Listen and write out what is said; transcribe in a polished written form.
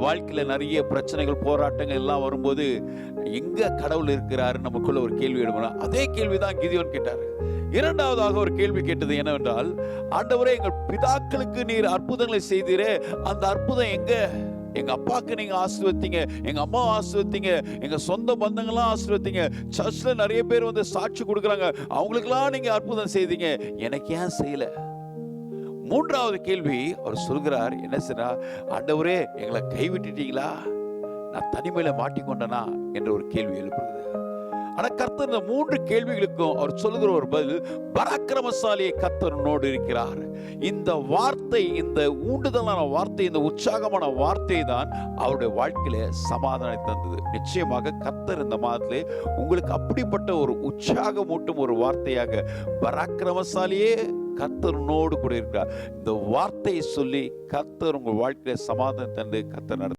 வாழ்க்கையில நிறைய பிரச்சனைகள், போராட்டங்கள் எல்லாம் வரும்போது எங்க கடவுள் இருக்கிறாரு நமக்குள்ள ஒரு கேள்வி எழுப்பணும். அதே கேள்விதான் கிதியோன் கேட்டாரு. இரண்டாவதாக ஒரு கேள்வி கேட்டது என்னவென்றால், ஆண்டவரே, எங்கள் பிதாக்களுக்கு நீர் அற்புதங்களை செய்தீரே, அந்த அற்புதம் எங்க? எங்க அப்பாவுக்கு நீங்க ஆசீர்வதித்தீங்க, எங்க அம்மாவை ஆசீர்வதித்தீங்க, எங்க சொந்த பந்தங்கள்லாம் ஆசீர்வதித்தீங்க, சர்ச்ல நிறைய பேர் வந்து சாட்சி கொடுக்குறாங்க, அவங்களுக்கெல்லாம் நீங்க அற்புதம் செய்தீங்க, எனக்கு ஏன் செய்யல? மூன்றாவது கேள்வி அவர் சொல்கிறார், என்ன சொன்னா, ஆண்டவரே, எங்களை கைவிட்டுட்டீங்களா? நான் தனிமையில மாட்டிக்கொண்டனா என்ற ஒரு கேள்வி எழுப்புகிறது. ஆனா கர்த்தர் இந்த மூன்று கேள்விகளுக்கும் அவர் சொல்லுகிற ஒரு பதில், பராக்கிரமசாலியை கர்த்தர் உன்னோடு இருக்கிறார். இந்த வார்த்தை, இந்த ஊண்டுதலான வார்த்தை, இந்த உற்சாகமான வார்த்தை தான் அவருடைய வாழ்க்கையில சமாதானம் தந்தது. நிச்சயமாக கர்த்தர் இந்த மாதத்திலே உங்களுக்கு அப்படிப்பட்ட ஒரு உற்சாகமூட்டும் ஒரு வார்த்தையாக, பராக்கிரமசாலியே கர்த்தர் உன்னோடு கூட இருக்கிறார், இந்த வார்த்தையை சொல்லி கர்த்தர் உங்கள் வாழ்க்கையில சமாதானம் தந்து கர்த்தர் நடத்த